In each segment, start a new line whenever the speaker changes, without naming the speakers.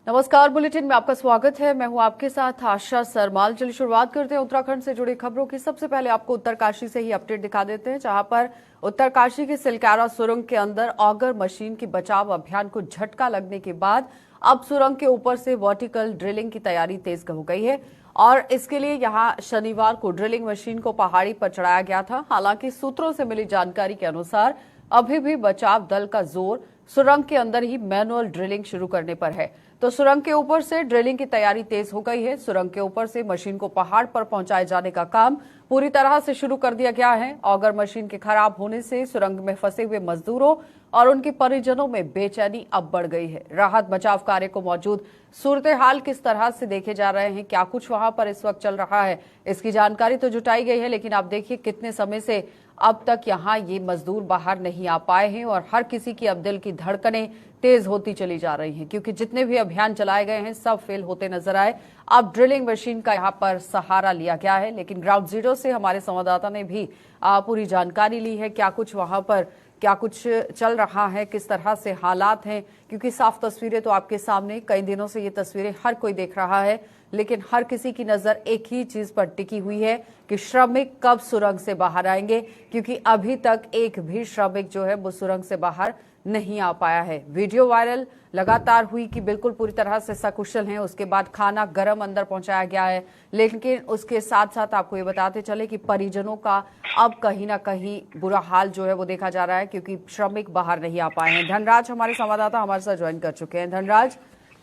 नमस्कार, बुलेटिन में आपका स्वागत है। मैं हूं आपके साथ आशा सरमाल। चलिए शुरुआत करते हैं उत्तराखंड से जुड़ी खबरों की। सबसे पहले आपको उत्तरकाशी से ही अपडेट दिखा देते हैं, जहां पर उत्तरकाशी की सिलकारा सुरंग के अंदर ऑगर मशीन की बचाव अभियान को झटका लगने के बाद अब सुरंग के ऊपर से वर्टिकल ड्रिलिंग की तैयारी तेज हो गई है और इसके लिए यहां शनिवार को ड्रिलिंग मशीन को पहाड़ी पर चढ़ाया गया था। हालांकि सूत्रों से मिली जानकारी के अनुसार अभी भी बचाव दल का जोर सुरंग के अंदर ही मैनुअल ड्रिलिंग शुरू करने पर है। तो सुरंग के ऊपर से ड्रिलिंग की तैयारी तेज हो गई है। सुरंग के ऊपर से मशीन को पहाड़ पर पहुंचाए जाने का काम पूरी तरह से शुरू कर दिया गया है। ऑगर मशीन के खराब होने से सुरंग में फंसे हुए मजदूरों और उनके परिजनों में बेचैनी अब बढ़ गई है। राहत बचाव कार्य को मौजूद सूरत हाल किस तरह से देखे जा रहे हैं, क्या कुछ वहां पर इस वक्त चल रहा है, इसकी जानकारी तो जुटाई गई है, लेकिन आप देखिए कितने समय से अब तक यहाँ ये मजदूर बाहर नहीं आ पाए हैं और हर किसी की अब दिल की धड़कनें तेज होती चली जा रही हैं, क्योंकि जितने भी अभियान चलाए गए हैं सब फेल होते नजर आए। अब ड्रिलिंग मशीन का यहाँ पर सहारा लिया गया है, लेकिन ग्राउंड जीरो से हमारे संवाददाता ने भी पूरी जानकारी ली है, क्या कुछ वहां पर क्या कुछ चल रहा है, किस तरह से हालात हैं, क्योंकि साफ तस्वीरें तो आपके सामने, कई दिनों से ये तस्वीरें हर कोई देख रहा है, लेकिन हर किसी की नजर एक ही चीज पर टिकी हुई है कि श्रमिक कब सुरंग से बाहर आएंगे, क्योंकि अभी तक एक भी श्रमिक जो है वो सुरंग से बाहर नहीं आ पाया है। वीडियो वायरल लगातार हुई कि बिल्कुल पूरी तरह से सकुशल हैं। उसके बाद खाना गर्म अंदर पहुंचाया गया है, लेकिन उसके साथ साथ आपको ये बताते चले कि परिजनों का अब कहीं ना कहीं बुरा हाल जो है वो देखा जा रहा है, क्योंकि श्रमिक बाहर नहीं आ पाए हैं। धनराज हमारे संवाददाता हमारे साथ ज्वाइन कर चुके हैं। धनराज,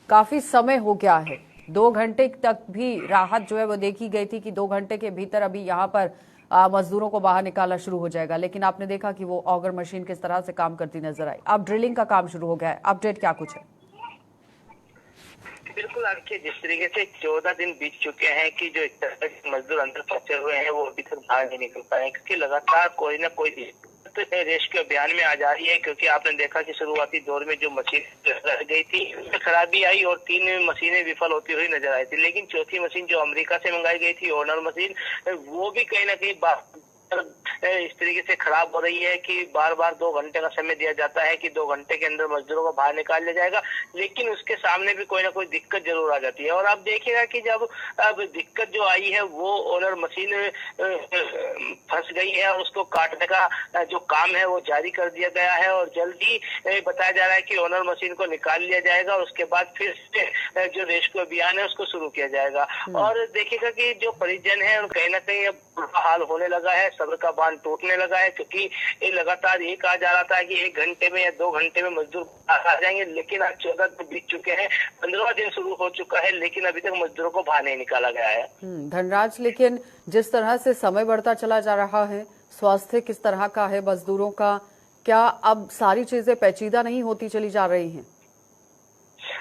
काफी समय हो गया है, 2 घंटे तक भी राहत जो है वो देखी गई थी कि 2 घंटे के भीतर अभी यहाँ पर मजदूरों को बाहर निकालना शुरू हो जाएगा, लेकिन आपने देखा कि वो ऑगर मशीन किस तरह से काम करती नजर आई। अब ड्रिलिंग का काम शुरू हो गया है, अपडेट क्या कुछ है?
बिल्कुल, आपके जिस तरीके से 14 दिन बीत चुके हैं कि जो मजदूर अंदर फंसे हुए हैं वो अभी तक बाहर नहीं निकल पाए, क्योंकि लगातार कोई ना कोई तो रेस्क्यू अभियान में आ जा रही है। क्योंकि आपने देखा कि शुरुआती दौर में जो मशीन रह गई थी खराबी आई और 3 मशीनें विफल होती हुई नजर आई थी, लेकिन चौथी मशीन जो अमेरिका से मंगाई गई थी, ओनर मशीन, वो भी कहीं ना कहीं इस तरीके से खराब हो रही है कि बार बार 2 घंटे का समय दिया जाता है कि 2 घंटे के अंदर मजदूरों को बाहर निकाल लिया जाएगा, लेकिन उसके सामने भी कोई ना कोई दिक्कत जरूर आ जाती है। और आप देखिएगा कि जब अब दिक्कत जो आई है वो ओनर मशीन फंस गई है और उसको काटने का जो काम है वो जारी कर दिया गया है और जल्दी बताया जा रहा है कि ओनर मशीन को निकाल लिया जाएगा। उसके बाद फिर से जो रेस्क्यू अभियान है उसको शुरू किया जाएगा। और देखिएगा कि जो परिजन है कहीं ना कहीं अब बुरा हाल होने लगा है, सब्र का बांध टूटने लगा है, क्योंकि ये लगातार ये कहा जा रहा था कि 1 घंटे में या 2 घंटे में मजदूर आ जाएंगे, लेकिन आज 14 दिन बीत चुके हैं, 15वां दिन शुरू हो चुका है, लेकिन अभी तक मजदूरों को बाहर नहीं निकाला गया है।
धनराज, लेकिन जिस तरह से समय बढ़ता चला जा रहा है, स्वास्थ्य किस तरह का है मजदूरों का, क्या अब सारी चीजें पेचीदा नहीं होती चली जा रही हैं?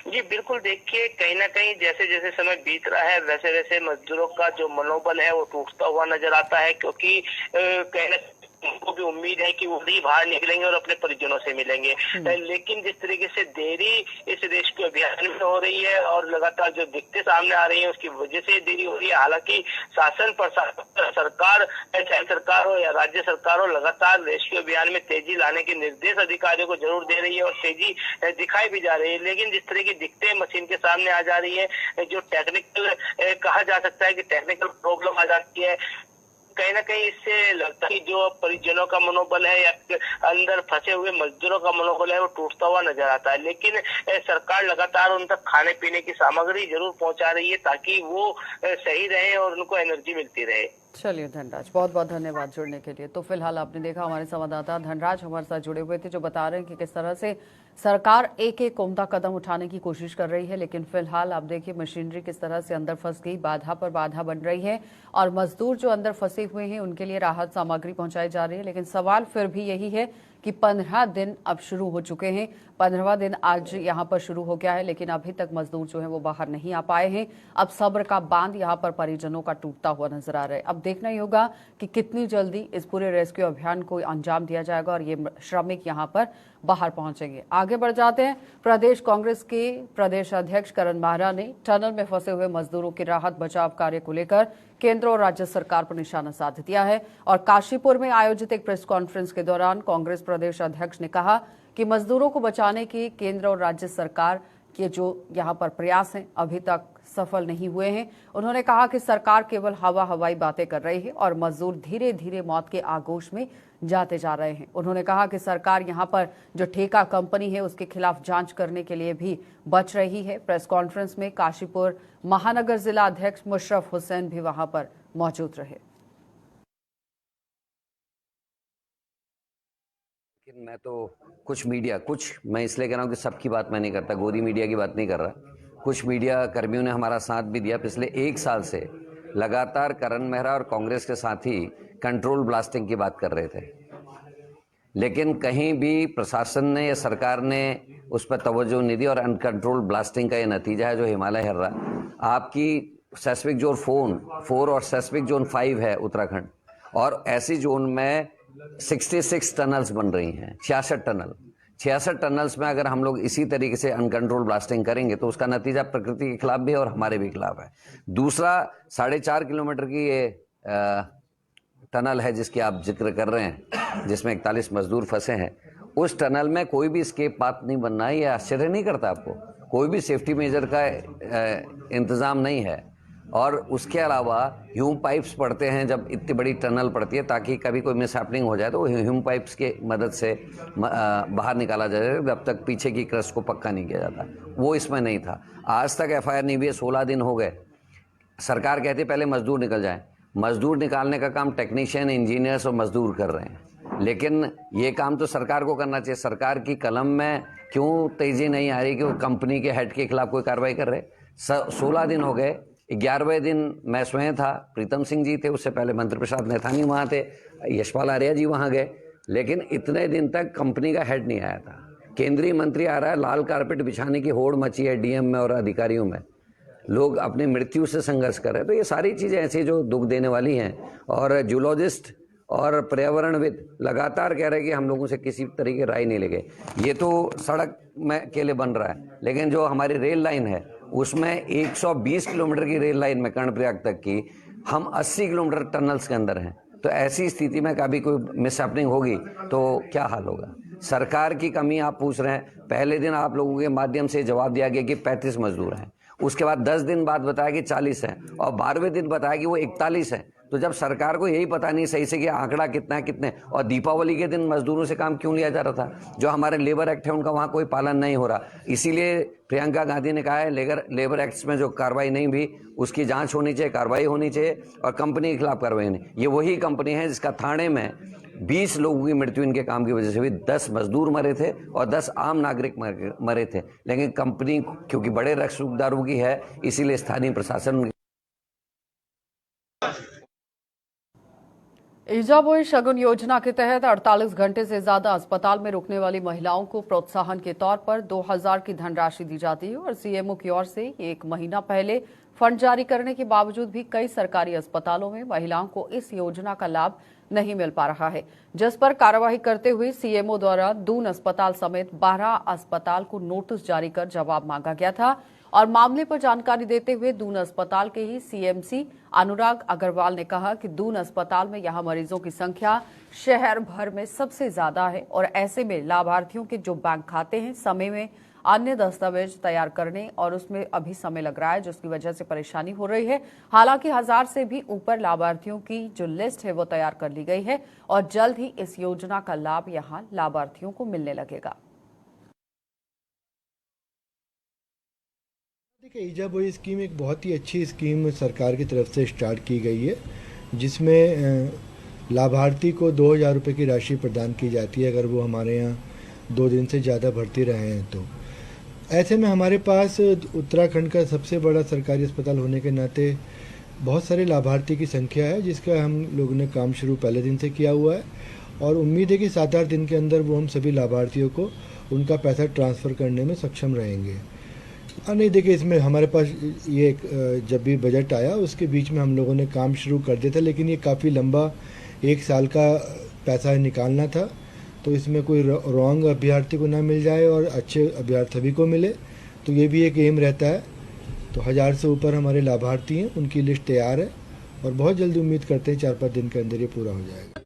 जी बिल्कुल, देखिए कहीं ना कहीं जैसे जैसे समय बीत रहा है वैसे वैसे मजदूरों का जो मनोबल है वो टूटता हुआ नजर आता है, क्योंकि कहीं ना उनको भी उम्मीद है कि वो भी बाहर निकलेंगे और अपने परिजनों से मिलेंगे, लेकिन जिस तरीके से देरी इस रेस्क्यू अभियान में हो रही है और लगातार जो दिक्कतें सामने आ रही है उसकी वजह से देरी हो रही है। हालांकि शासन प्रशासन सरकार, चाहे सरकार हो या राज्य सरकार हो, लगातार रेस्क्यू अभियान में तेजी लाने के निर्देश अधिकारियों को जरूर दे रही है और तेजी दिखाई भी जा रही है, लेकिन जिस तरह की दिक्कतें मशीन के सामने आ जा रही है, जो टेक्निकल कहा जा सकता है कि टेक्निकल प्रॉब्लम आ जाती है, कहीं ना कहीं इससे लगता है कि जो परिजनों का मनोबल है या अंदर फंसे हुए मजदूरों का मनोबल है वो टूटता हुआ नजर आता है। लेकिन सरकार लगातार उन तक खाने पीने की सामग्री जरूर पहुंचा रही है ताकि वो सही रहे और उनको एनर्जी मिलती रहे।
चलिए धनराज, बहुत बहुत धन्यवाद जुड़ने के लिए। तो फिलहाल आपने देखा हमारे संवाददाता धनराज हमारे साथ जुड़े हुए थे, जो बता रहे हैं कि किस तरह से सरकार एक एक उम्दा कदम उठाने की कोशिश कर रही है, लेकिन फिलहाल आप देखिए मशीनरी किस तरह से अंदर फंस गई, बाधा पर बाधा बन रही है और मजदूर जो अंदर फंसे हुए हैं उनके लिए राहत सामग्री पहुंचाई जा रही है। लेकिन सवाल फिर भी यही है कि 15 दिन अब शुरू हो चुके हैं, 15वां दिन आज यहाँ पर शुरू हो गया है, लेकिन अभी तक मजदूर जो है वो बाहर नहीं आ पाए हैं। अब सब्र का बांध यहाँ पर परिजनों का टूटता हुआ नजर आ रहा है। अब देखना ही होगा कि कितनी जल्दी इस पूरे रेस्क्यू अभियान को अंजाम दिया जाएगा और ये श्रमिक यहाँ पर बाहर पहुंचेंगे। आगे बढ़ जाते हैं। प्रदेश कांग्रेस के प्रदेश अध्यक्ष करण माहरा ने टनल में फंसे हुए मजदूरों की राहत बचाव कार्य को लेकर केंद्र और राज्य सरकार पर निशाना साध दिया है और काशीपुर में आयोजित एक प्रेस कॉन्फ्रेंस के दौरान कांग्रेस प्रदेश अध्यक्ष ने कहा कि मजदूरों को बचाने की केंद्र और राज्य सरकार के जो यहाँ पर प्रयास हैं अभी तक सफल नहीं हुए हैं। उन्होंने कहा कि सरकार केवल हवाई बातें कर रही है और मजदूर धीरे धीरे मौत के आगोश में जाते जा रहे हैं। उन्होंने कहा कि सरकार यहाँ पर जो ठेका कंपनी है उसके खिलाफ जांच करने के लिए भी बच रही है। प्रेस कॉन्फ्रेंस में काशीपुर महानगर जिला अध्यक्ष मुशर्रफ हुसैन भी वहां पर मौजूद रहे।
मैं तो मैं इसलिए कह रहा हूँ कि सबकी बात मैं नहीं करता, गोदी मीडिया की बात नहीं कर रहा। कुछ मीडिया कर्मियों ने हमारा साथ भी दिया। पिछले 1 साल से लगातार करण मेहरा और कांग्रेस के साथ ही कंट्रोल ब्लास्टिंग की बात कर रहे थे, लेकिन कहीं भी प्रशासन ने या सरकार ने उस पर तवज्जो नहीं दी और अनकंट्रोल ब्लास्टिंग का ये नतीजा है जो हिमालय हिल रहा। आपकी सेस्मिक जोन 4 और सेस्मिक जोन 5 है उत्तराखंड, और ऐसी जोन में 66 टनल्स बन रही हैं, 66 टनल्स में अगर हम लोग इसी तरीके से अनकंट्रोल ब्लास्टिंग करेंगे तो उसका नतीजा प्रकृति के खिलाफ भी है और हमारे भी खिलाफ है। दूसरा 4.5 किलोमीटर की ये टनल है जिसकी आप जिक्र कर रहे हैं, जिसमें 41 मजदूर फंसे हैं। उस टनल में कोई भी स्केप पाथ नहीं बनना है, ये आश्चर्य नहीं करता आपको? कोई भी सेफ्टी मेजर का इंतजाम नहीं है। और उसके अलावा ह्यूम पाइप्स पड़ते हैं जब इतनी बड़ी टनल पड़ती है, ताकि कभी कोई मिसहैपनिंग हो जाए तो ह्यूम पाइप्स के मदद से बाहर निकाला जाए जब तक पीछे की क्रस्ट को पक्का नहीं किया जाता। वो इसमें नहीं था। आज तक एफआईआर नहीं हुई है, 16 दिन हो गए। सरकार कहती है पहले मजदूर निकल जाएं। मजदूर निकालने का काम टेक्नीशियन, इंजीनियर्स और मजदूर कर रहे हैं, लेकिन ये काम तो सरकार को करना चाहिए। सरकार की कलम में क्यों तेजी नहीं आ रही कि वो कंपनी के हेड के खिलाफ कोई कार्रवाई कर रहे? 16 दिन हो गए। 11वें दिन मैं स्वयं था, प्रीतम सिंह जी थे, उससे पहले मंत्री प्रसाद नैथानी वहाँ थे, यशपाल आर्या जी वहाँ गए, लेकिन इतने दिन तक कंपनी का हेड नहीं आया था। केंद्रीय मंत्री आ रहा है, लाल कारपेट बिछाने की होड़ मची है डीएम में और अधिकारियों में। लोग अपनी मृत्यु से संघर्ष कर रहे हैं। तो ये सारी चीज़ें ऐसी जो दुख देने वाली हैं। और जूलॉजिस्ट और पर्यावरणविद लगातार कह रहे हैं कि हम लोगों से किसी तरीके राय नहीं लेंगे। ये तो सड़क में के लिए बन रहा है, लेकिन जो हमारी रेल लाइन है उसमें 120 किलोमीटर की रेल लाइन में कर्णप्रयाग तक की, हम 80 किलोमीटर टनल्स के अंदर हैं। तो ऐसी स्थिति में कभी कोई मिसहैपनिंग होगी तो क्या हाल होगा? सरकार की कमी आप पूछ रहे हैं। पहले दिन आप लोगों के माध्यम से जवाब दिया गया कि 35 मजदूर हैं, उसके बाद 10 दिन बाद बताया कि 40 हैं, और 12वें दिन बताया कि वो 41 हैं। तो जब सरकार को यही पता नहीं सही से कि आंकड़ा कितना है कितने, और दीपावली के दिन मजदूरों से काम क्यों लिया जा रहा था? जो हमारे लेबर एक्ट है उनका वहाँ कोई पालन नहीं हो रहा। इसीलिए प्रियंका गांधी ने कहा है लेबर एक्ट्स में जो कार्रवाई नहीं हुई उसकी जांच होनी चाहिए, कार्रवाई होनी चाहिए, और कंपनी के खिलाफ कार्रवाई नहीं। ये वही कंपनी है जिसका थाने में 20 लोगों की मृत्यु इनके काम की वजह से हुई। 10 मजदूर मरे थे और 10 आम नागरिक मरे थे, लेकिन कंपनी क्योंकि बड़े रसूखदारों की है इसीलिए स्थानीय प्रशासन।
ईजाबोई शगुन योजना के तहत 48 घंटे से ज्यादा अस्पताल में रुकने वाली महिलाओं को प्रोत्साहन के तौर पर 2000 की धनराशि दी जाती है। और सीएमओ की ओर से 1 महीना पहले फंड जारी करने के बावजूद भी कई सरकारी अस्पतालों में महिलाओं को इस योजना का लाभ नहीं मिल पा रहा है, जिस पर कार्यवाही करते हुए सीएमओ द्वारा दून अस्पताल समेत 12 अस्पताल को नोटिस जारी कर जवाब मांगा गया था। और मामले पर जानकारी देते हुए दून अस्पताल के ही सीएमसी अनुराग अग्रवाल ने कहा कि दून अस्पताल में यहां मरीजों की संख्या शहर भर में सबसे ज्यादा है, और ऐसे में लाभार्थियों के जो बैंक खाते हैं समय में अन्य दस्तावेज तैयार करने और उसमें अभी समय लग रहा है, जिसकी वजह से परेशानी हो रही है। हालांकि 1000 से भी ऊपर लाभार्थियों की जो लिस्ट है वो तैयार कर ली गई है और जल्द ही इस योजना का लाभ यहां लाभार्थियों को मिलने लगेगा।
देखिए, ईजाबोई स्कीम एक बहुत ही अच्छी स्कीम सरकार की तरफ से स्टार्ट की गई है, जिसमें लाभार्थी को 2000 रुपये की राशि प्रदान की जाती है अगर वो हमारे यहाँ 2 दिन से ज़्यादा भर्ती रहे हैं तो। ऐसे में हमारे पास उत्तराखंड का सबसे बड़ा सरकारी अस्पताल होने के नाते बहुत सारे लाभार्थी की संख्या है, जिसका हम लोगों ने काम शुरू पहले दिन से किया हुआ है, और उम्मीद है कि 7-8 दिन के अंदर वो हम सभी लाभार्थियों को उनका पैसा ट्रांसफ़र करने में सक्षम रहेंगे। नहीं, देखिए, इसमें हमारे पास ये जब भी बजट आया उसके बीच में हम लोगों ने काम शुरू कर दिया था, लेकिन ये काफ़ी लंबा 1 साल का पैसा निकालना था, तो इसमें कोई रॉन्ग अभ्यर्थी को ना मिल जाए और अच्छे अभ्यर्थी सभी को मिले, तो ये भी एक एम रहता है। तो 1000 से ऊपर हमारे लाभार्थी हैं, उनकी लिस्ट तैयार है और बहुत जल्दी उम्मीद करते हैं 4-5 दिन के अंदर ये पूरा हो जाएगा।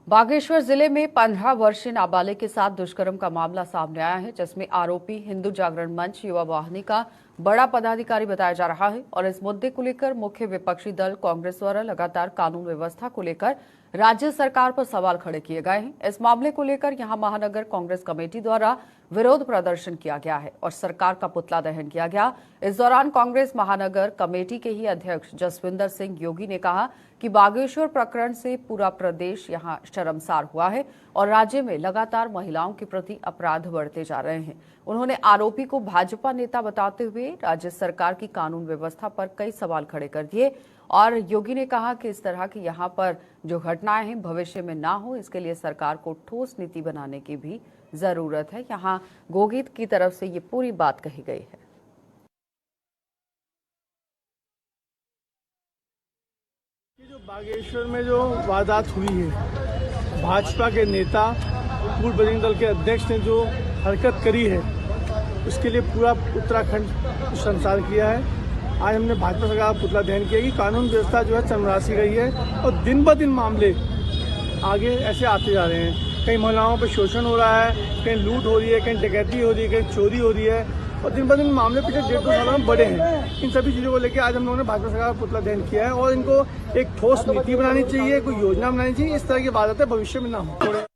बागेश्वर जिले में 15 वर्षीय नाबालिग के साथ दुष्कर्म का मामला सामने आया है, जिसमें आरोपी हिंदू जागरण मंच युवा वाहिनी का बड़ा पदाधिकारी बताया जा रहा है। और इस मुद्दे को लेकर मुख्य विपक्षी दल कांग्रेस द्वारा लगातार कानून व्यवस्था को लेकर राज्य सरकार पर सवाल खड़े किए गए हैं। इस मामले को लेकर यहां महानगर कांग्रेस कमेटी द्वारा विरोध प्रदर्शन किया गया है और सरकार का पुतला दहन किया गया। इस दौरान कांग्रेस महानगर कमेटी के ही अध्यक्ष जसविंदर सिंह योगी ने कहा कि बागेश्वर प्रकरण से पूरा प्रदेश यहां शर्मसार हुआ है और राज्य में लगातार महिलाओं के प्रति अपराध बढ़ते जा रहे हैं। उन्होंने आरोपी को भाजपा नेता बताते हुए राज्य सरकार की कानून व्यवस्था पर कई सवाल खड़े कर दिए और योगी ने कहा कि इस तरह की यहां पर जो घटनाएं हैं भविष्य में ना हो, इसके लिए सरकार को ठोस नीति बनाने की भी जरूरत है। यहां गोगीत की तरफ से ये पूरी बात कही गई है।
जो बागेश्वर में जो वारदात हुई है, भाजपा के नेता पूर्व बजरंग दल के अध्यक्ष ने जो हरकत करी है, उसके लिए पूरा उत्तराखंड शर्मसार किया है। आज हमने भाजपा सरकार का पुतला दहन किया कि कानून व्यवस्था जो है चरमरासी गई है और दिन ब दिन मामले आगे ऐसे आते जा रहे हैं। कहीं महिलाओं पर शोषण हो रहा है, कहीं लूट हो रही है, कहीं डकैती हो रही है, कहीं चोरी हो रही है और दिन ब दिन मामले पिछले 1.5-2 सालों में बढ़े हैं। इन सभी चीज़ों को लेकर आज हम लोगों ने भाजपा सरकार का पुतला दहन किया है और इनको एक ठोस नीति बनानी चाहिए, कोई योजना बनानी चाहिए। इस तरह की वारदातें भविष्य में ना हो।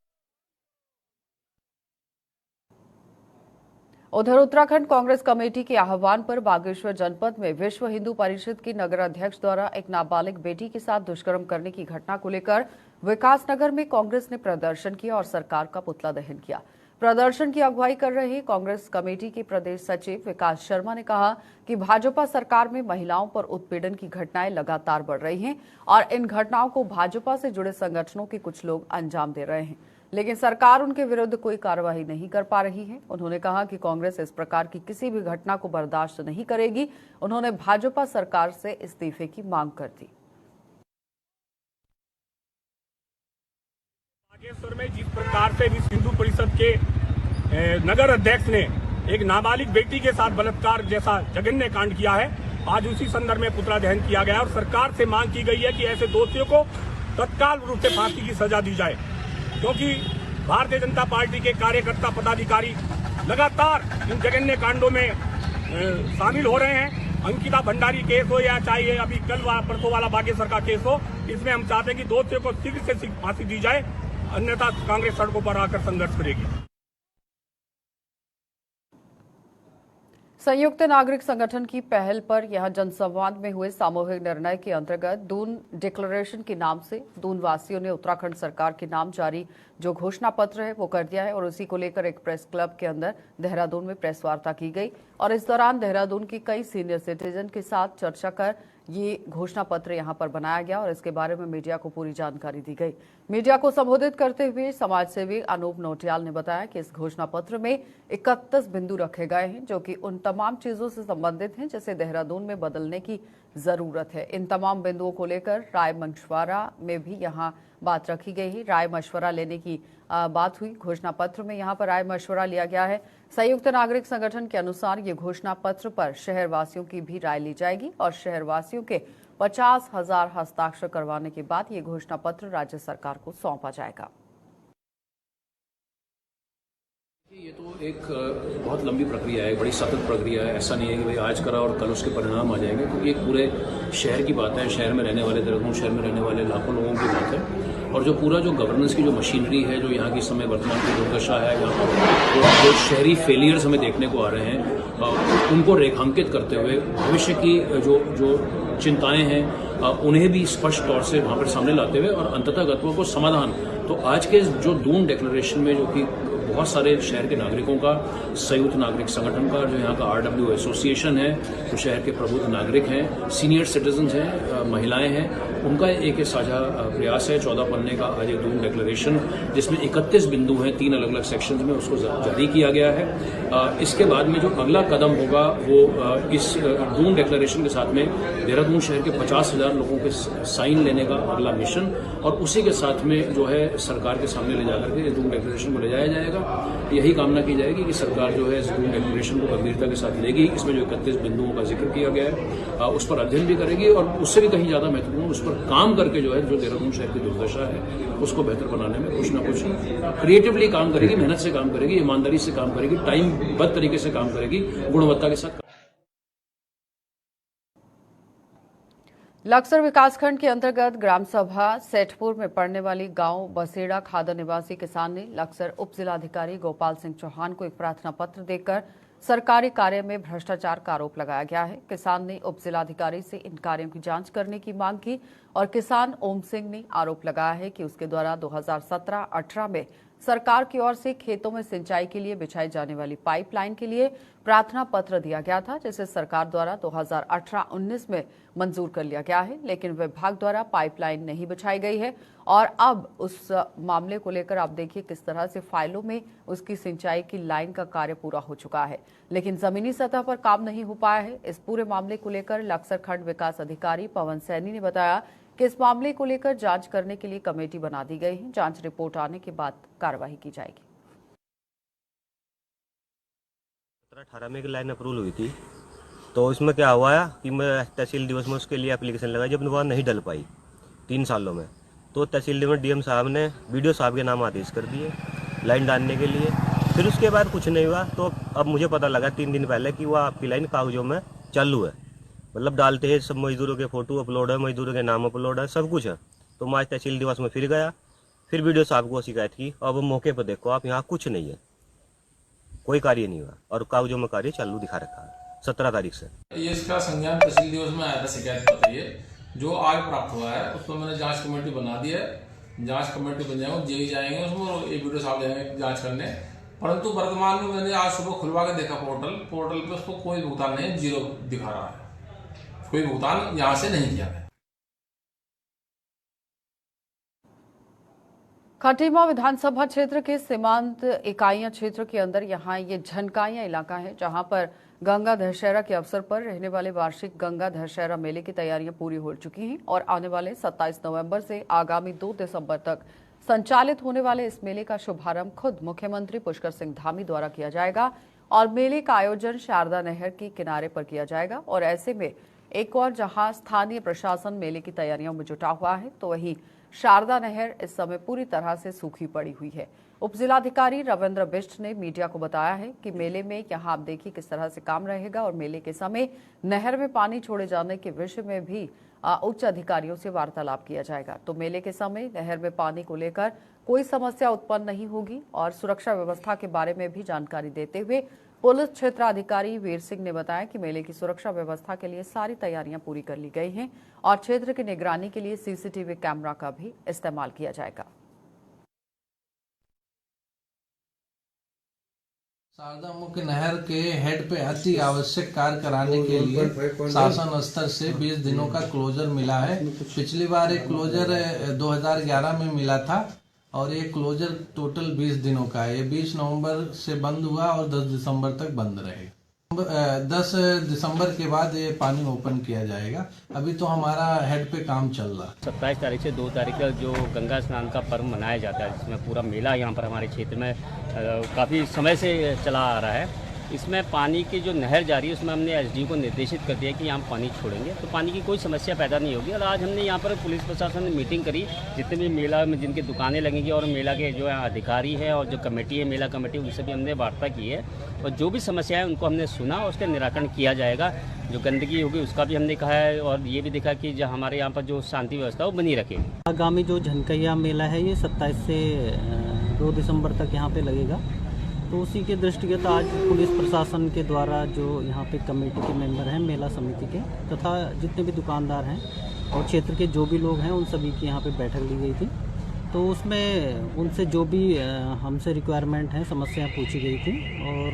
उधर उत्तराखंड कांग्रेस कमेटी के आह्वान पर बागेश्वर जनपद में विश्व हिंदू परिषद की नगर अध्यक्ष द्वारा एक नाबालिग बेटी के साथ दुष्कर्म करने की घटना को लेकर विकासनगर में कांग्रेस ने प्रदर्शन किया और सरकार का पुतला दहन किया। प्रदर्शन की अगुवाई कर रहे कांग्रेस कमेटी के प्रदेश सचिव विकास शर्मा ने कहा कि भाजपा सरकार में महिलाओं पर उत्पीड़न की घटनाएं लगातार बढ़ रही हैं और इन घटनाओं को भाजपा से जुड़े संगठनों के कुछ लोग अंजाम दे रहे हैं, लेकिन सरकार उनके विरुद्ध कोई कार्रवाई नहीं कर पा रही है। उन्होंने कहा कि कांग्रेस इस प्रकार की किसी भी घटना को बर्दाश्त नहीं करेगी। उन्होंने भाजपा सरकार से इस्तीफे की मांग कर दी।
बागेश्वर में जिस प्रकार से विश्व हिंदू परिषद के नगर अध्यक्ष ने एक नाबालिग बेटी के साथ बलात्कार जैसा जघन्य कांड किया है, आज उसी संदर्भ में पुतला दहन किया गया और सरकार से मांग की गई है कि ऐसे दोषियों को तत्काल रूप से फांसी की सजा दी जाए, क्योंकि भारतीय जनता पार्टी के कार्यकर्ता पदाधिकारी लगातार इन जघन्य कांडों में शामिल हो रहे हैं। अंकिता भंडारी केस हो या चाहे अभी कल परसों वाला बागेश्वर का केस हो, इसमें हम चाहते हैं कि दोषियों को शीघ्र से शीघ्र फांसी दी जाए, अन्यथा कांग्रेस सड़कों पर आकर संघर्ष करेगी।
संयुक्त नागरिक संगठन की पहल पर यहां जनसंवाद में हुए सामूहिक निर्णय के अंतर्गत दून डिक्लेरेशन के नाम से दून वासियों ने उत्तराखंड सरकार के नाम जारी जो घोषणा पत्र है वो कर दिया है और उसी को लेकर एक प्रेस क्लब के अंदर देहरादून में प्रेस वार्ता की गई और इस दौरान देहरादून की कई सीनियर सिटीजन के साथ चर्चा कर ये घोषणा पत्र यहां पर बनाया गया और इसके बारे में मीडिया को पूरी जानकारी दी गई। मीडिया को संबोधित करते हुए समाजसेवी अनूप नौटियाल ने बताया कि इस घोषणा पत्र में 31 बिंदु रखे गए हैं जो कि उन तमाम चीजों से संबंधित हैं जिसे देहरादून में बदलने की जरूरत है। इन तमाम बिंदुओं को लेकर राय मशवरा में भी यहां बात रखी गई है। राय मशवरा लेने की बात हुई। घोषणा पत्र में यहां पर राय मशवरा लिया गया है। संयुक्त नागरिक संगठन के अनुसार ये घोषणा पत्र पर शहरवासियों की भी राय ली जाएगी और शहरवासियों के 50,000 हस्ताक्षर करवाने के बाद ये घोषणा पत्र राज्य सरकार को सौंपा जाएगा।
ये तो एक बहुत लंबी प्रक्रिया है, बड़ी सतत प्रक्रिया है। ऐसा नहीं है कि भाई आज करा और कल उसके परिणाम आ जाएंगे, क्योंकि एक पूरे शहर की बात है, शहर में रहने वाले देहरादून शहर में रहने वाले लाखों लोगों की बात है। और जो पूरा जो गवर्नेंस की जो मशीनरी है, जो यहाँ की समय वर्तमान की दुर्दशा है, यहाँ पर जो शहरी फेलियर्स हमें देखने को आ रहे हैं, उनको रेखांकित करते हुए भविष्य की जो चिंताएं हैं उन्हें भी स्पष्ट तौर से वहाँ पर सामने लाते हुए और अंततः को समाधान। तो आज के जो दून डिक्लेरेशन में जो कि बहुत सारे शहर के नागरिकों का, संयुक्त नागरिक संगठन का, जो यहाँ का RW एसोसिएशन है, जो शहर के प्रबुद्ध नागरिक हैं, सीनियर सिटीजन्स हैं, महिलाएं हैं, उनका एक साझा प्रयास है 14 पन्ने का आज एक दून डिक्लेरेशन, जिसमें 31 बिंदु हैं 3 अलग अलग सेक्शंस में, उसको जारी किया गया है। इसके बाद में जो अगला कदम होगा वो इस दून डिक्लेरेशन के साथ में देहरादून शहर के 50,000 लोगों के साइन लेने का अगला मिशन, और उसी के साथ में जो है सरकार के सामने ले जाकर के इस दून डिक्लेरेशन को ले जाया जाएगा। यही कामना की जाएगी कि सरकार जो है इस दून डिक्लेरेशन को गंभीरता के साथ लेगी। इसमें जो 31 बिंदुओं का जिक्र किया गया है उस पर अध्ययन भी करेगी और उससे भी कहीं ज्यादा महत्वपूर्ण उस पर पर काम करके जो है जो देहरादून शहर की दुर्दशा है उसको बेहतर बनाने में कुछ ना कुछ क्रिएटिवली काम करेगी, मेहनत से काम करेगी, ईमानदारी से काम करेगी, टाइमबद्ध तरीके से काम करेगी, गुणवत्ता के साथ।
लक्सर विकासखंड के अंतर्गत ग्राम सभा सेठपुर में पड़ने वाली गांव बसेड़ा खादर निवासी किसान ने लक्सर उप जिलाधिकारी गोपाल सिंह चौहान को एक प्रार्थना पत्र देकर सरकारी कार्य में भ्रष्टाचार का आरोप लगाया गया है। किसान ने उप जिलाधिकारी से इन कार्यों की जांच करने की मांग की और किसान ओम सिंह ने आरोप लगाया है कि उसके द्वारा 2017-18 में सरकार की ओर से खेतों में सिंचाई के लिए बिछाई जाने वाली पाइपलाइन के लिए प्रार्थना पत्र दिया गया था, जिसे सरकार द्वारा 2018-19 में मंजूर कर लिया गया है, लेकिन विभाग द्वारा पाइपलाइन नहीं बिछाई गई है। और अब उस मामले को लेकर आप देखिए किस तरह से फाइलों में उसकी सिंचाई की लाइन का कार्य पूरा हो चुका है, लेकिन जमीनी सतह पर काम नहीं हो पाया है। इस पूरे मामले को लेकर लक्सर खंड विकास अधिकारी पवन सैनी ने बताया कि इस मामले को लेकर जांच करने के लिए कमेटी बना दी गई है। जांच रिपोर्ट आने के बाद कार्रवाई की जाएगी।
18 में एक लाइन अप्रूवल हुई थी, तो इसमें क्या हुआ है कि मैं तहसील दिवस में उसके लिए एप्लीकेशन लगाई, जब वहाँ नहीं डल पाई 3 सालों में, तो तहसील दिवस डीएम साहब ने बीडीओ साहब के नाम आदेश कर दिए लाइन डालने के लिए। फिर उसके बाद कुछ नहीं हुआ, तो अब मुझे पता लगा 3 दिन पहले कि वह आपकी लाइन कागजों में चालू है, मतलब डालते हैं सब मजदूरों के फोटो अपलोड है, मजदूरों के नाम अपलोड है, सब कुछ है। तो मैं तहसील दिवस में फिर गया, फिर बीडीओ साहब को शिकायत की, अब मौके पर देखो आप यहाँ कुछ नहीं है, कोई कार्य नहीं हुआ और कागजों में कार्य चालू दिखा रखा है 17 तारीख से।
ये इसका संज्ञान तहसील दिवस में आया था शिकायत पत्र, ये जो आज प्राप्त हुआ है उस पर मैंने जांच कमेटी बना दी है। जांच कमेटी बन जाएंगे, जेई जाएंगे उसमें और एक वीडियो साहब जाएंगे जांच करने। परंतु वर्तमान में मैंने आज सुबह खुलवा के देखा पोर्टल पे उसको कोई भुगतान नहीं, जीरो दिखा रहा है, कोई भुगतान यहाँ से नहीं किया है।
खटीमा विधानसभा क्षेत्र के सीमांत इकाइयां क्षेत्र के अंदर यहाँ ये झनकाइयां इलाका है, जहां पर गंगा दशहरा के अवसर पर रहने वाले वार्षिक गंगा दशहरा मेले की तैयारियां पूरी हो चुकी हैं और आने वाले 27 नवंबर से आगामी 2 दिसंबर तक संचालित होने वाले इस मेले का शुभारंभ खुद मुख्यमंत्री पुष्कर सिंह धामी द्वारा किया जाएगा और मेले का आयोजन शारदा नहर के किनारे पर किया जाएगा। और ऐसे में एक और जहां स्थानीय प्रशासन मेले की तैयारियों में जुटा हुआ है, तो वहीं शारदा नहर इस समय पूरी तरह से सूखी पड़ी हुई है। उप जिलाधिकारी रविंद्र बिष्ट ने मीडिया को बताया है कि मेले में यहाँ आप देखिए किस तरह से काम रहेगा और मेले के समय नहर में पानी छोड़े जाने के विषय में भी उच्च अधिकारियों से वार्तालाप किया जाएगा। तो मेले के समय नहर में पानी को लेकर कोई समस्या उत्पन्न नहीं होगी। और सुरक्षा व्यवस्था के बारे में भी जानकारी देते हुए पुलिस क्षेत्राधिकारी वीर सिंह ने बताया कि मेले की सुरक्षा व्यवस्था के लिए सारी तैयारियां पूरी कर ली गई हैं और क्षेत्र की निगरानी के लिए सीसीटीवी कैमरा का भी इस्तेमाल किया जाएगा।
शारदा मुख्य नहर के हेड पे अति आवश्यक कार्य कराने के लिए शासन स्तर से 20 दिनों का क्लोजर मिला है। पिछली बार एक क्लोजर 2011 में मिला था और ये क्लोजर टोटल 20 दिनों का है। ये 20 नवंबर से बंद हुआ और 10 दिसंबर तक बंद रहेगा। 10 दिसंबर के बाद ये पानी ओपन किया जाएगा। अभी तो हमारा हेड पे काम चल रहा है।
27 तारीख से 2 तारीख का जो गंगा स्नान का पर्व मनाया जाता है, जिसमें पूरा मेला यहाँ पर हमारे क्षेत्र में काफ़ी समय से चला आ रहा है। इसमें पानी की जो नहर जा रही है उसमें हमने एसडीओ को निर्देशित कर दिया कि यहाँ पानी छोड़ेंगे तो पानी की कोई समस्या पैदा नहीं होगी। और आज हमने यहाँ पर पुलिस प्रशासन ने मीटिंग करी, जितने भी मेला में जिनकी दुकानें लगेंगी और मेला के जो अधिकारी है और जो कमेटी है मेला कमेटी, उनसे भी हमने वार्ता की है और जो भी समस्या है उनको हमने सुना और उसका निराकरण किया जाएगा। जो गंदगी होगी उसका भी हमने कहा है और ये भी देखा कि जो हमारे यहाँ पर जो शांति व्यवस्था वो बनी रखे।
आगामी जो झनकैया मेला है ये 27 से 2 दिसंबर तक यहाँ पे लगेगा, तो उसी के दृष्टिगत आज पुलिस प्रशासन के द्वारा जो यहाँ पे कमेटी के मेंबर हैं मेला समिति के तथा जितने भी दुकानदार हैं और क्षेत्र के जो भी लोग हैं उन सभी की यहाँ पे बैठक ली गई थी। तो उसमें उनसे जो भी हमसे रिक्वायरमेंट हैं समस्याएं पूछी गई थी और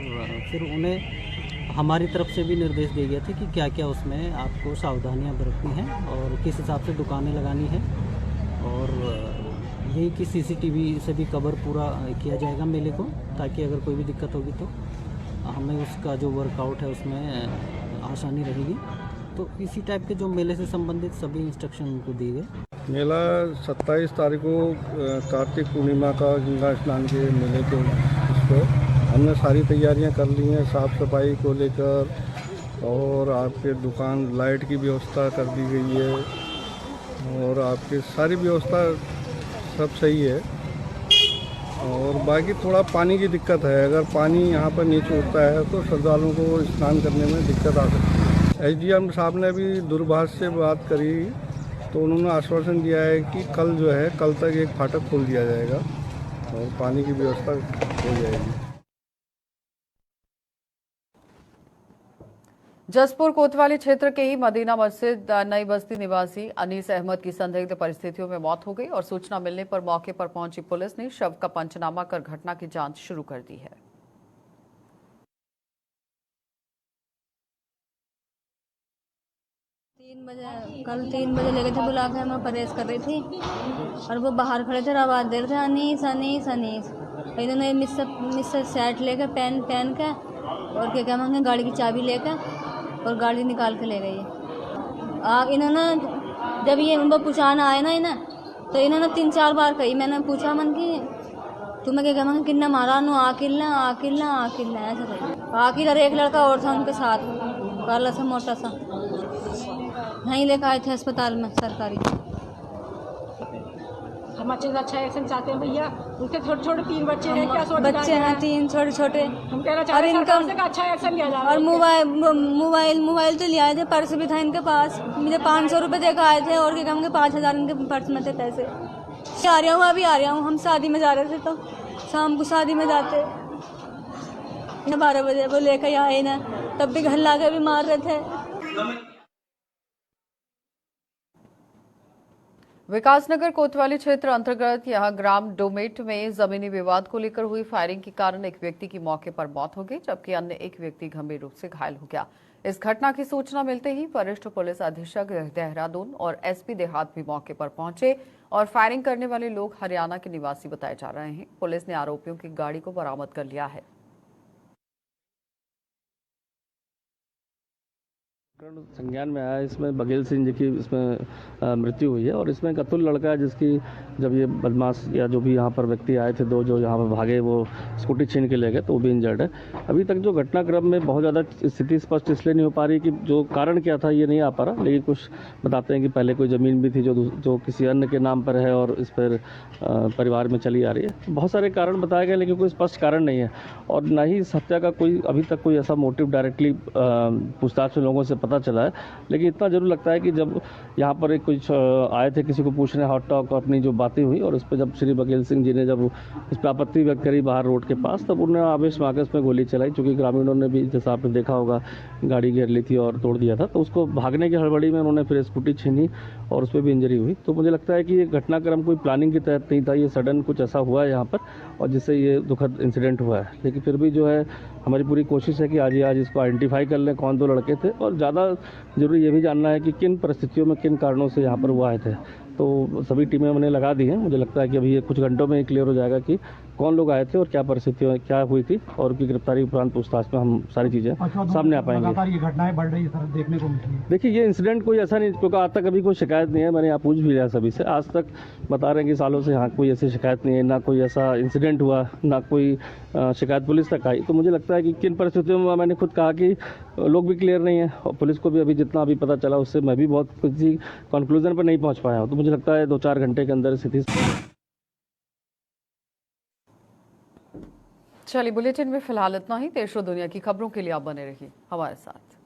फिर उन्हें हमारी तरफ से भी निर्देश दिए गए थे कि क्या क्या उसमें आपको सावधानियाँ बरतनी हैं और किस हिसाब से दुकानें लगानी है और यही कि सीसीटीवी से भी कवर पूरा किया जाएगा मेले को, ताकि अगर कोई भी दिक्कत होगी तो हमें उसका जो वर्कआउट है उसमें आसानी रहेगी। तो इसी टाइप के जो मेले से संबंधित सभी इंस्ट्रक्शन उनको दिए गए।
मेला 27 तारीख को कार्तिक पूर्णिमा का गंगा स्नान के मेले के उस पर हमने सारी तैयारियां कर ली हैं, साफ़ सफाई को लेकर और आपके दुकान लाइट की व्यवस्था कर दी गई है और आपकी सारी व्यवस्था सब सही है। और बाकी थोड़ा पानी की दिक्कत है, अगर पानी यहाँ पर नीचे उठता है तो श्रद्धालुओं को स्नान करने में दिक्कत आ सकती है। एसडीएम साहब ने भी दूरभाष से बात करी तो उन्होंने आश्वासन दिया है कि कल तक एक फाटक खोल दिया जाएगा और पानी की व्यवस्था हो जाएगी।
जसपुर कोतवाली क्षेत्र के ही मदीना मस्जिद नई बस्ती निवासी अनीस अहमद की संदिग्ध परिस्थितियों में मौत हो गई और सूचना मिलने पर मौके पर पहुंची पुलिस ने शव का पंचनामा कर घटना की जांच शुरू कर दी है।
कल 3 बजे ले गए थे बुला के, मैं परहेज कर रही थी और वो बाहर खड़े थे, आवाज़ दे रहे थे अनीस अनीस अनीस। इन्होंने मिस्टर सेट लेकर पेन के और क्या मांगे गाड़ी की चाबी लेकर और गाड़ी निकाल के ले गई। इन्होंने जब ये उनको पूछाना आए ना इन्हें तो इन्होंने 3-4 बार कही। मैंने पूछा मन की तुम्हें क्या मांगे किन्ना मारा नो आकिल ना ऐसा कही। आकिल और एक लड़का और था उनके साथ, काला सा मोटा सा, नहीं लेकर आए थे अस्पताल में सरकारी।
हम अच्छा एक्शन चाहते हैं भैया, उनके छोटे छोटे 3 बच्चे हैं, क्या
बच्चे हैं 3 छोटे छोटे।
हम कहना चाहते हैं सरकार से अच्छा एक्शन लिया जाए।
और मोबाइल तो ले आए थे, पर्स भी था इनके पास। मुझे 500 रुपये देकर आए थे और क्या कहेंगे 5000 इनके पर्स में थे पैसे। आ रहा हूँ हम शादी में जा रहे थे तो शाम को शादी में जाते 12 बजे वो लेकर आए ना, तब भी घर ला के भी मार रहे थे।
विकासनगर कोतवाली क्षेत्र अंतर्गत यहां ग्राम डोमेट में जमीनी विवाद को लेकर हुई फायरिंग के कारण एक व्यक्ति की मौके पर मौत हो गई, जबकि अन्य एक व्यक्ति गंभीर रूप से घायल हो गया। इस घटना की सूचना मिलते ही वरिष्ठ पुलिस अधीक्षक देहरादून और एसपी देहात भी मौके पर पहुंचे और फायरिंग करने वाले लोग हरियाणा के निवासी बताए जा रहे हैं। पुलिस ने आरोपियों की गाड़ी को बरामद कर लिया है।
संज्ञान में आया, इसमें बघेल सिंह जी की इसमें मृत्यु हुई है और इसमें एक अतुल लड़का है जिसकी जब ये बदमाश या जो भी यहाँ पर व्यक्ति आए थे 2 जो यहाँ पर भागे वो स्कूटी छीन के ले गए तो वो भी इंजर्ड है। अभी तक जो घटनाक्रम में बहुत ज़्यादा स्थिति स्पष्ट इसलिए नहीं हो पा रही कि जो कारण क्या था ये नहीं आ पा रहा, लेकिन कुछ बताते हैं कि पहले कोई ज़मीन भी थी जो किसी अन्य के नाम पर है और इस पर परिवार में चली आ रही है। बहुत सारे कारण बताए गए लेकिन कोई स्पष्ट कारण नहीं है और न ही इस हत्या का कोई अभी तक कोई ऐसा मोटिव डायरेक्टली पूछताछ में लोगों से पता चला है। लेकिन इतना जरूर लगता है कि जब यहाँ पर एक कुछ आए थे किसी को पूछने हॉट टॉक अपनी जो बातें हुई और उस पर जब श्री बघेल सिंह जी ने जब इस पर आपत्ति व्यक्त करी बाहर रोड के पास, तब उन्होंने आवेश में आकर उसमें गोली चलाई। चूँकि ग्रामीणों ने भी जैसा आपने देखा होगा गाड़ी घेर ली थी और तोड़ दिया था, तो उसको भागने की हड़बड़ी में उन्होंने फिर स्कूटी छीनी और उस पर भी इंजरी हुई। तो मुझे लगता है कि ये घटनाक्रम कोई प्लानिंग के तहत नहीं था, ये सडन कुछ ऐसा हुआ है यहाँ पर और जिससे ये दुखद इंसिडेंट हुआ है। लेकिन फिर भी जो है हमारी पूरी कोशिश है कि आज इसको आइडेंटिफाई कर लें कौन 2 लड़के थे और ज़्यादा जरूरी ये भी जानना है कि किन परिस्थितियों में किन कारणों से यहाँ पर वो आए थे। तो सभी टीमें हमने लगा दी हैं। मुझे लगता है कि अभी ये कुछ घंटों में क्लियर हो जाएगा कि कौन लोग आए थे और क्या परिस्थितियाँ क्या हुई थी और उनकी गिरफ्तारी उपरांत पूछताछ में हम सारी चीज़ें सामने आ पाएंगे।
ये घटनाएं बढ़ रही है सर, देखने को मिल रही है।
देखिए ये इंसिडेंट कोई ऐसा नहीं, क्योंकि आज तक अभी कोई शिकायत नहीं है। मैंने यहाँ पूछ भी लिया सभी से, आज तक बता रहे हैं कि सालों से यहाँ कोई ऐसी शिकायत नहीं है, ना कोई ऐसा इंसिडेंट हुआ, ना कोई शिकायत पुलिस तक आई। तो मुझे लगता है कि किन परिस्थितियों में, मैंने खुद कहा कि लोग भी क्लियर नहीं है और पुलिस को भी अभी जितना अभी पता चला उससे मैं भी बहुत किसी कंक्लूजन पर नहीं पहुँच पाया हूँ। तो मुझे लगता है 2-4 घंटे के अंदर स्थिति।
चलिए बुलेटिन में फिलहाल इतना ही। देश और दुनिया की खबरों के लिए आप बने रहिए हमारे साथ।